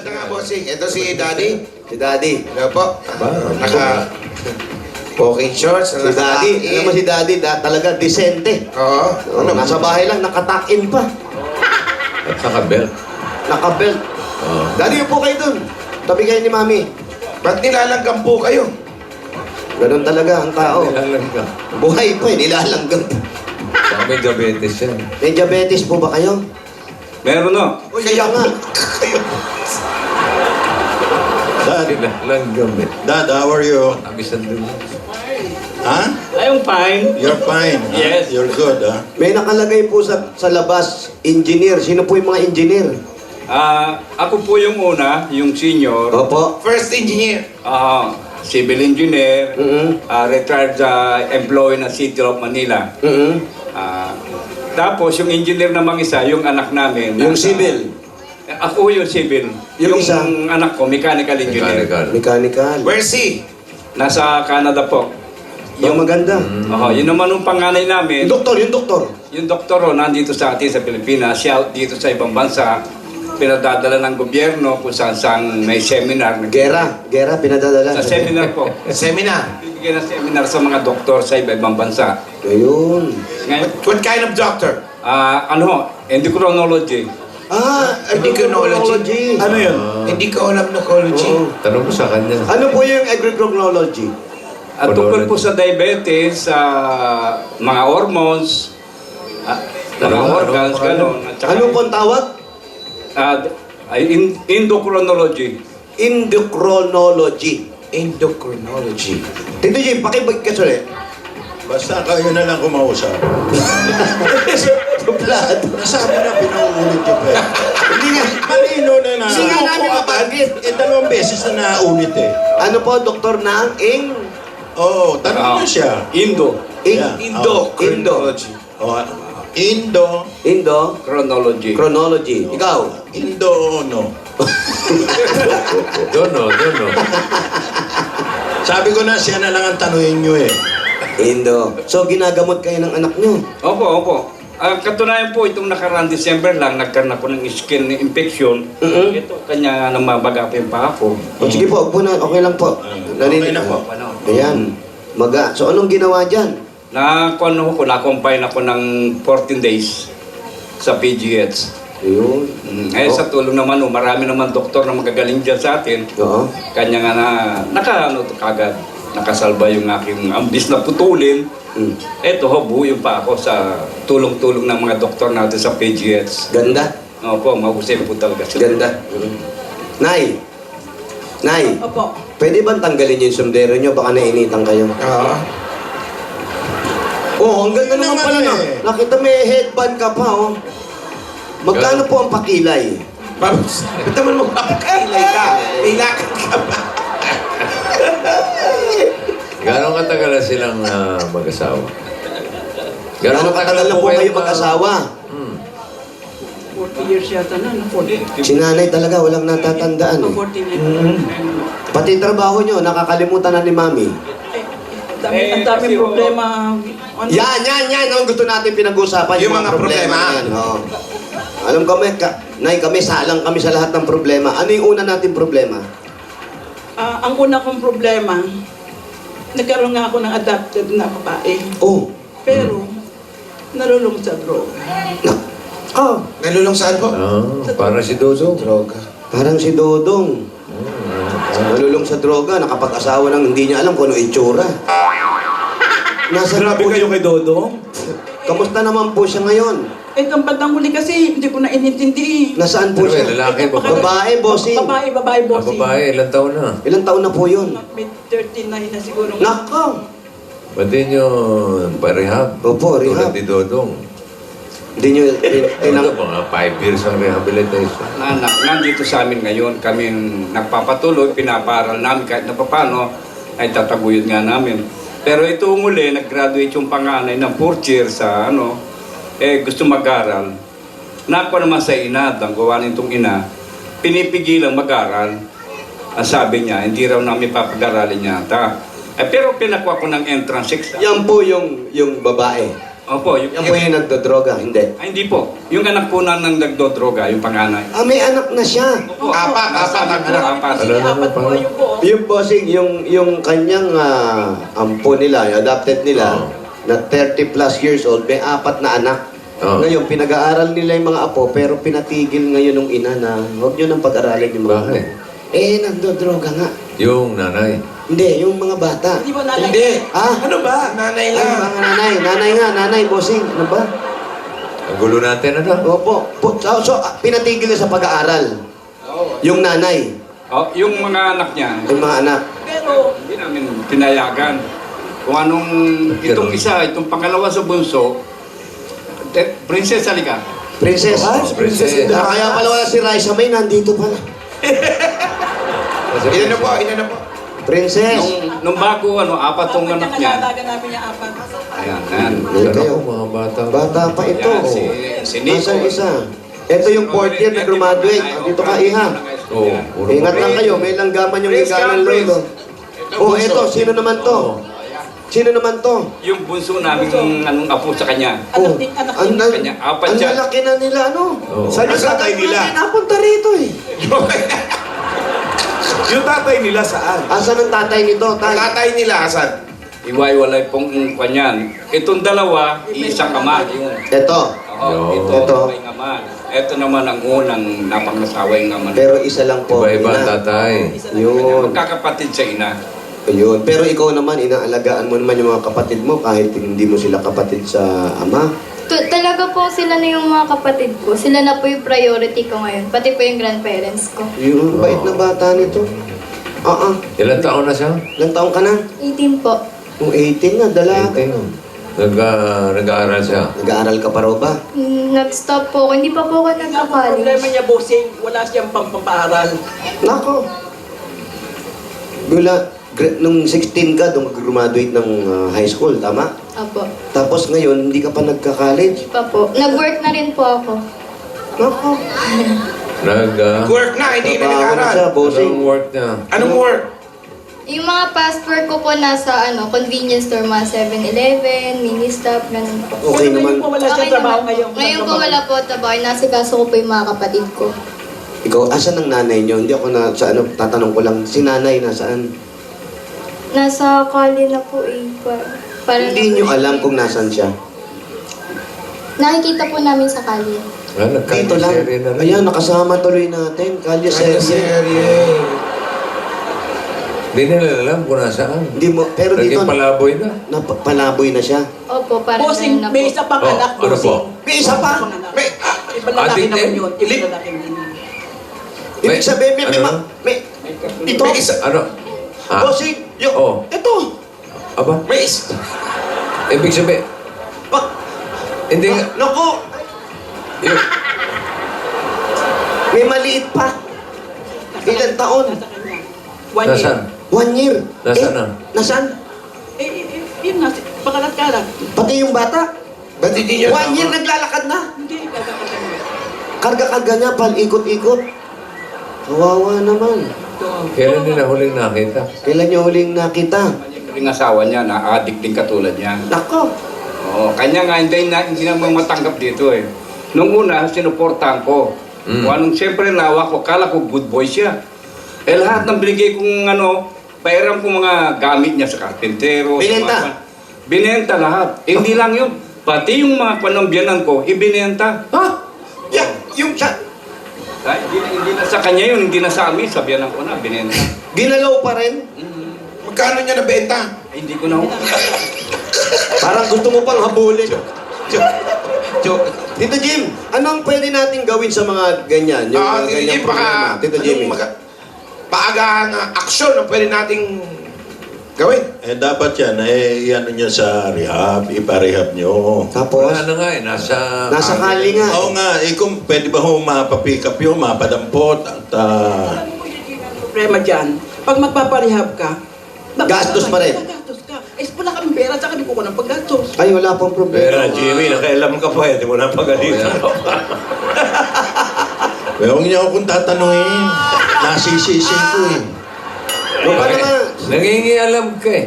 Ito nga, bossing. Ito si Daddy. Si Daddy. Ano po? Naka... Poking shorts. Si Daddy. Ano mo si Daddy? Talaga decente. Oo. Nasa bahay lang, nakatakin pa. At saka belt. Nakabelt. Daddy, upo kayo dun. Tabi kayo ni Mami. Ba't nilalanggam po kayo? Ganun talaga ang tao. Nilalanggam. Buhay pa eh, nilalanggam. Baka may diabetes yan. May diabetes po ba kayo? Meron no. Uy, kaya nga. Dad, Nilalanggam eh. Dad, how are you? Abisan din. Huh? I'm fine. You're fine. Huh? Yes. You're good, huh? May nakalagay po sa labas, engineer. Sino po yung mga engineer? Ako po yung una, yung senior, Opo. First engineer. civil engineer, retired employee ng City of Manila. Tapos yung engineer namang isa, yung anak namin. Yung civil. Ako yung civil. Yung isa? anak ko, mechanical engineer. Mechanical. Mechanical. Where's he? Nasa Canada po. Yung maganda. Yun naman yung panganay namin. Yung doktor, yung doktor. Yung doktor nandito sa atin sa Pilipinas, siya dito sa ibang bansa, pinadadala ng gobyerno kung saan may seminar. Gera, pinadadala. Sa seminar po. Seminar. Bibigyan ng seminar sa mga doktor sa iba-ibang bansa. Ayun. Ngayon, What kind of doctor? endocrinology. Endocrinology. Ano yun? Hindi ko alam nocology. Tanong mo sa kanya. Ano po yung endocrinology? At tungkol po sa diabetes, sa mga hormones, mga organs, gano'n. At saka, Ano po ang tawag? endocrinology. Endocrinology. Endocrinology. Tito Jim, pakibag ka ulit. Basta kayo na lang kumausap. Tuplado. Nasabi na pinauulit yung pa. Hindi nga. Malino na na. Hindi nga namin mabanggit. Dalawang beses na naulit eh. Ano po, doktor ng Oo, tanong niyo siya. Indo. Yeah. Endocrinology. Oh, Indo. Chronology. Chronology. Ikaw? Indo, no. Dono. Sabi ko na, siya na lang ang tanungin niyo eh. Indo. So, ginagamot kayo ng anak nyo? Opo. Katunayan po, itong nakaraan December lang, nagkaroon ako ng skin infection. Ito, kanya namabagapin pa ako. O sige po, upo na. Okay lang po. Okay na po. Ayan. Maga. So, anong ginawa dyan? Na-combine ako ng 14 days sa PGH. Ayun. Sa tulong naman, marami naman doktor na magagaling dyan sa atin. Oo. Kanya nga kagad, nakasalba yung aking ambis na putulin. Eto buo yung pa ako sa tulong-tulong ng mga doktor natin sa PGH. Ganda. Opo, mahusay po talaga sila. Ganda. Nay. Opo. Pwede bang tanggalin yung sombrero nyo? Baka nainitan kayo. Oo. Oh, ang ganda naman pala na. eh. Nakita may headband ka pa, oh. Magkano po ang pakilay? Babs, ba't naman magpapakailay ka? May lakad ka ba? Gano'ng katagal na silang mag-asawa? Gano'ng katagal na po kayo mag-asawa? 40 years yata na, no? 40. Si nanay talaga walang natatandaan. Eh. 40 years. Pati trabaho nyo, nakakalimutan na ni mami. Ang daming problema. Yan. Ang gusto natin pinag-usapan. Yung mga problema. Yan, oh. Alam kami, Nay, kami salang kami sa lahat ng problema. Ano yung una natin problema? Ang una kong problema, nagkaroon nga ako ng adopted na babae. Oh. Pero, nalulong sa droga. Oh. Nalulong saan po? Para si Dodo. Droga. Parang si Dodong. Nalulong sa droga, nakapag-asawa ng hindi niya alam kung ano itsura. Grabe kayo kay Dodo. Kamusta naman po siya ngayon? Itong bandang huli kasi, hindi ko na inintindi. Nasaan po Ano siya? lalaki, babae? Babae, bossing. Babae, bossing. Babae, ilang taon na? Ilang taon na po yun? May 39 na siguro. Nako! Ba't din yun pa-rehab? Opo, rehab. Tulad ni Dodong. Hindi nyo Ano mga 5 years ang rehabilitation. Nandito sa amin ngayon, kami nagpapatuloy, pinaparal namin kahit na paano, ay tataguyod nga namin. Pero ito muli, nag-graduate yung panganay ng 4th year sa gusto mag-aral. Nakuha naman sa ina, ang gawa nitong ina, pinipigilang mag-aral. Ang sabi niya, hindi raw namin papag-aralin yata. Pero pinakuha ko ng entrance exam. Yan po yung babae. Opo, yung, Yan po yung nagdodroga, hindi. Ay, hindi po. Yung anak po na nang nagdodroga, yung panganay. Ah, may anak na siya. Apat anak. Sige, apat po yung buo. Yung bossing, yung kanyang ampo nila, yung adopted nila, na 30 plus years old, may 4 na anak. Oh. Ngayon, pinag-aaral nila yung mga apo, pero pinatigil ngayon ng ina na huwag nyo nang pag-aralin yung mga apo. Bakit? Nagdodroga nga. Yung nanay. Hindi, yung mga bata. Hindi ba nanay? Hindi. Ah? Ano ba? Nanay Ay, nga. mga nanay. Nanay nga, nanay, bossing. Ano ba? Ang gulo natin, ano? Opo. Pinatigil na sa pag-aaral. Yung nanay, Oh, yung mga anak niya, yung mga anak. Pero, hindi namin pinayagan. Kung anong, itong isa, itong pangalawa sa bunso, Princess Halika. Princess. Princess. Kaya pala wala si Raisa May, nandito pala. Ina na po, ina na po. Princess. Nung bago, 4 tong apat anak na niya. nalalaga namin yung apat. Ayan, yan. Ayan kayo. Ako, mga bata. Bata pa ito. Yan, si Nico. Nasaan isa? Ito yung 4th year na graduate. Dito ka, iha. Oo, puro Ingat lang babae. kayo, may langgaman yung Prince higa ng Prince. lolo. Oh, eto, sino naman to? Sino naman to? Yung bunso namin, anong apo sa kanya. Anak din, anak din. Kanya, apat ang siya. lalaki na nila, ano? Oo. Saan yung tatay nila? Napunta rito eh. Yung tatay nila saan? Asan ang tatay nito, Ang tay? tatay nila asan? Iwaiwalay pong kanyan. Itong dalawa, isang ama. Yung, Ito. oh, ito, may ama. Ito naman ang unang napangasawa yung ama. Pero isa lang po. Iba-iba ang ina. tatay. Yun. Magkakapatid sa ina. Yun. Pero ikaw naman, inaalagaan mo naman yung mga kapatid mo kahit hindi mo sila kapatid sa ama. Talaga po sila na yung mga kapatid ko. Sila na po yung priority ko ngayon. Pati po yung grandparents ko. Yung bait na bata nito. Ilan taon na siya? Ilang taong ka na? 18 po. Yung 18 na, dalaga. Nag-aaral siya. Nag-aaral ka pa raw ba? Nag-stop po ako. Hindi pa po ako Ang problema nagka-college. niya, bossing, wala siyang pampaaral. Nako. Nung 16 ka, doon ka graduate ng high school, tama? Apo. Tapos ngayon, hindi ka pa nagka-college. Hindi pa po. Nag-work na rin po ako. Nako. Work na, hindi na Trabaho na nag-aaral. siya, bossing. Anong work niya? Anong work? Yung mga past work ko po nasa convenience store, mga 7-Eleven, mini-stop, ganun po. Okay Pero naman. ngayon po wala siyang Okay trabaho naman. ngayon. Ngayon po wala po trabaho. Nasikaso ko po yung mga kapatid ko. Ikaw, asan ang nanay niyo? Hindi ako na, sa ano, tatanong ko lang, si nanay nasaan? Nasa Cali na po eh. Para Hindi niyo alam kung nasan siya. Nakikita po namin sa Cali. Dito lang. Nagkakaserye na rin. Ayan, nakasama tuloy natin. Kalye Kaya Serye. serye. Hindi nila alam kung nasaan. Hindi mo, pero dito, Naging palaboy na. palaboy na siya. Opo, parang Bossing, ganun na may po. isa pang Oh, anak, ano bossing. po? May isa pa? May, Iba lalaki Adik naman din? yun. Iba lalaki din. Ibig sabihin, may, Ano? ito, may isa. Ano? Ah? bossing, yung, Oh. ito, Aba? May isa. Ibig sabihin, hindi nga. naku, Yung, may maliit pa. Ilang taon? Nasa kanya. 1 year. nasaan? 1 year. Nasaan na? Nasaan? Yun nga, pakalat-kalat. Pati yung bata. Ba't hindi niya? 1 year naglalakad na. Hindi, kagakagano. Karga-karga niya, palikot-ikot. Kawawa naman. Kailan nila huling nakita? Kailan niyo huling nakita? Yung asawa niya, na-addict din katulad niya. Nako. Oo, kanya nga hindi naman matanggap dito eh. Nung una, sinuportahan ko. Mm. Kung anong siyempre nawa ko, kala ko good boy siya. Eh lahat ng binigay kong pairam kong mga gamit niya sa karpentero. sa Binenta? mga- Binenta lahat. Hindi lang yun. Pati yung mga panambiyanan ko, ibinenta. Ha? Yeah, yung siya. Ay, hindi na sa kanya yun, hindi na sa amin. Sabihan ko na, binenta. Ginalaw pa rin. Magkano niya nabenta? Ay, hindi ko na. Parang gusto mo pang habulin. Tito Jim, anong pwede natin gawin sa mga ganyan? Yung mga Tito ganyang Jim, baka, problema? Tito Jimmy. paagahan aksyon na pwede nating gawin. Dapat yan, ano nyo sa rehab, iparehab nyo. Tapos, Wala na nga eh, nasa kali nga. Oo nga, kung pwede ba ho mapapick up yun, mapadampot, at Alam mo yun yung problema dyan. Pag magpaparehab ka, Gastos pa rin. Gastos ka. Eh, wala kami pera, saka di ko ng paggastos. Ay, wala pang problema. Jimmy, nakailam ka pa, hindi mo na pagalitan. Huwag niyo akong tatanungin. Nasisisi ko eh. Paano nga? Nangingialam ka eh.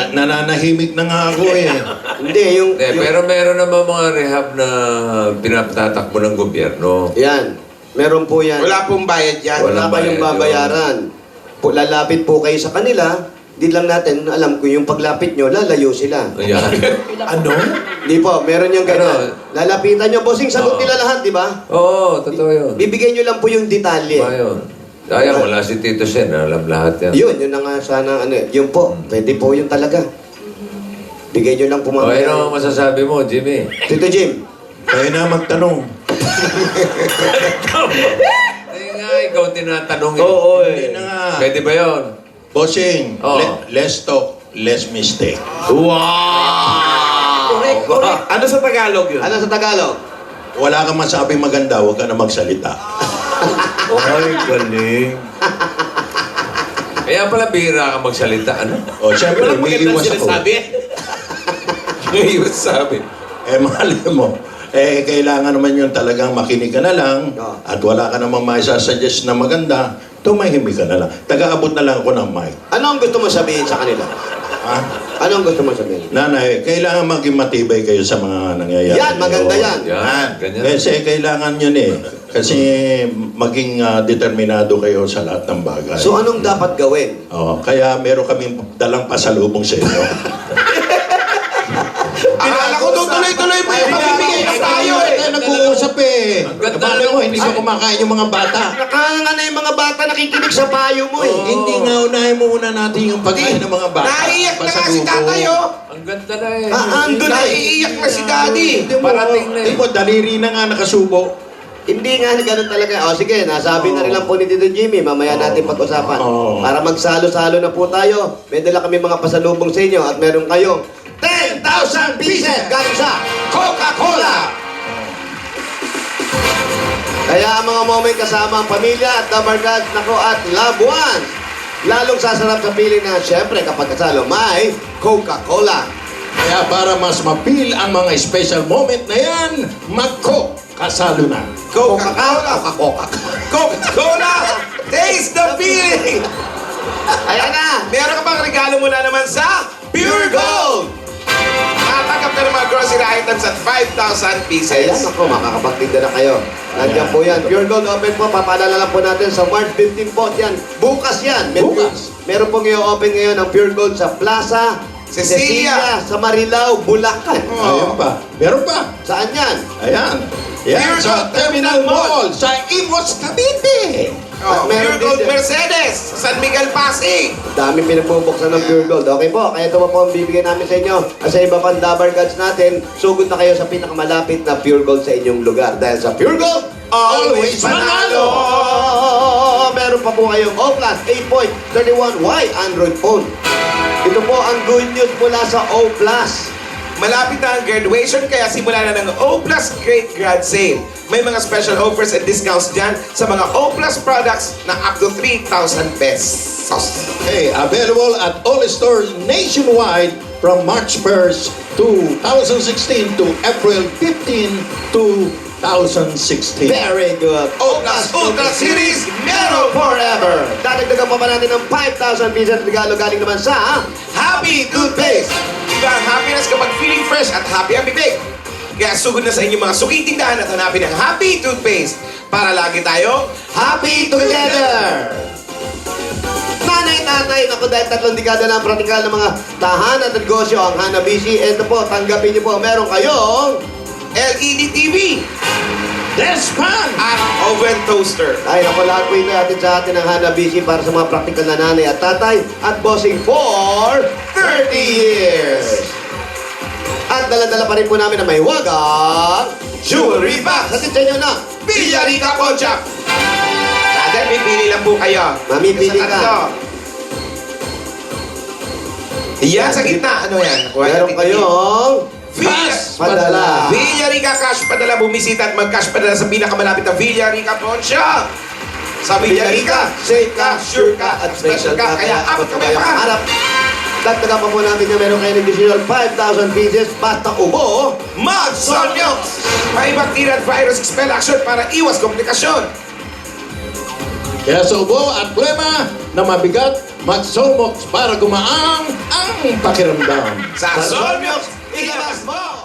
nananahimik na nga ako eh. Hindi, yung... Pero meron naman mga rehab na pinatatakbo ng gobyerno. Yan. Meron po yan. Wala pong bayad yan. Wala kayong babayaran. Lalapit po kayo sa kanila. Di lang natin alam kung yung paglapit nyo, lalayo sila. Ayan. Ano? Di po, meron yung gano'n. Ano? Lalapitan nyo, bossing, sagot Oo. nila lahat, di ba? Oo, totoo yun. Bibigyan nyo lang po yung detalye. Ba yun? Kaya wala si Tito Sen, alam lahat yan. Yun na nga sana, ano, yun po, pwede po yun talaga. Bigay nyo lang po O, mamaya. ano ang masasabi mo, Jimmy? Tito Jim, Kaya na magtanong. Hindi nga, ikaw tinatanong. Oo, Hindi na nga. Pwede ba yun? Bossing, Oo. less talk, less mistake. Correct. Ano sa Tagalog yun? ano sa Tagalog? Wala kang masabing maganda, huwag ka na magsalita. Ay, galing. Kaya pala bihira ka magsalita, ano? O, siyempre, Walang may magandang iwas ako. sinasabi. May iwas sabi. Mahal mo. Kailangan naman yun talagang makinig ka na lang Oo. at wala ka namang maisasuggest na maganda, tumahimik ka na lang. Taga-abot na lang ako ng mic. Ano ang gusto mo sabihin sa kanila? Ha? Ano ang gusto mo sabihin? Nanay, kailangan maging matibay kayo sa mga nangyayari. Yan, maganda yan. Yan, ganyan. Kasi kailangan yun eh. Kasi maging determinado kayo sa lahat ng bagay. So anong dapat gawin? Kaya meron kaming dalang pasalubong sa inyo. Akala ko doon tuloy-tuloy mo yung pamimigay na tayo eh. Tayo nag-uusap eh. Ganda Paano mo, ng- hindi ba kumakain yung mga bata? Nakanga na yung mga bata nakikinig sa payo mo eh. Hindi nga unahin mo una natin yung pagkain ng mga bata. Naiiyak na nga si Pasalubong. tatay oh. Ang ganda na eh. Ando na eh. Naiiyak na si daddy. Hindi mo, Parating na eh. Hindi mo, daliri na nga nakasubo. Hindi nga ganun talaga. O sige, nasabi na rin lang po ni Tito Jimmy. Mamaya natin pag-usapan. Oo. Para magsalo-salo na po tayo. May dala kami mga pasalubong sa inyo at meron kayong 10,000 pieces galing sa Coca-Cola! Kaya ang mga moment kasama ang pamilya at kabarkad, nako at loved ones. Lalong sasarap sa piling na siyempre kapag kasalo may Coca-Cola. Kaya para mas mapil ang mga special moment na yan, kasalo na. Coca-Cola. Coca-Cola. Taste the feeling. Ayan na! Meron ka bang regalo mula naman sa Pure Gold? Nakatanggap ka ng mga grocery items at 5,000 pieces. Ayan ako, makakapagtinda na kayo. Nandiyan po yan. Pure Gold Open po. Papaalala lang po natin sa March 15 po yan. Bukas yan. Bukas. Meron pong i-open ngayon ang Pure Gold sa Plaza Cecilia. sa Marilao, Bulacan. Ayun pa. Meron pa. Saan yan? Ayan. Yan, Pure sa Gold Terminal Mall, sa Imos, Cavite. Oh, Meron Pure din Gold dyan. Mercedes. San Miguel, Pasig. Daming pinagbubuksan ng Pure Gold. Okay po, kaya ito po ang bibigyan namin sa inyo. At sa iba pang Dabar Gods natin, sugod na kayo sa pinakamalapit na Pure Gold sa inyong lugar. Dahil sa Pure Gold, Always manalo. Meron pa po kayong O-Plus 8.31Y Android phone. Ito po ang good news mula sa O-Plus. Malapit na ang graduation kaya simula na ng O Plus Great Grad Sale. May mga special offers and discounts dyan sa mga O Plus products na up to 3,000 pesos. Okay, available at all stores nationwide from March 1st, 2016 to April 15, 2016. Very good. O Plus Ultra Series, meron Forever. Dadagdagan pa ba natin ng 5,000 pieces regalo galing naman sa Happy Toothpaste. Iba ang happiness kapag feeling fresh at happy ang bibig. Kaya sugod na sa inyong mga suking tindahan at hanapin ang Happy Toothpaste para lagi tayo Happy Together! Nanay, tatay, naku dahil 3 dekada na ang pratikal ng mga tahanan at negosyo ang Hanabishi. Ito po, tanggapin niyo po, meron kayong LED TV Despan! at oven toaster. ay, naku, lahat po ito atin sa atin ang Hanabishi para sa mga praktikal na nanay at tatay at bossing for 30 years. At dala-dala pa rin po namin na may wagang Jewelry box. Sa inyo na, Villarica Ponchak. Brother, pipili lang po kayo. Mamipili Sa ka. tatlo. Yan, sa gitna. Ano yan? Kuha meron natin. kayong Cash padala. Villarica Cash Padala. Bumisita at mag-cash padala sa pinakamalapit na Villarica Ponchak. Sa Villarica, safe ka, sure ka, at special ka. Kaya abot ka may pangarap. Dagdagan pa po namin na meron kayo ng additional 5,000 pieces basta ubo. Mag-Solmiox! May bacteria at virus expel action para iwas komplikasyon. Kaya sa ubo at plema na mabigat, Mag-Solmox para gumaang ang pakiramdam. Sa Solmiox, ilabas mo!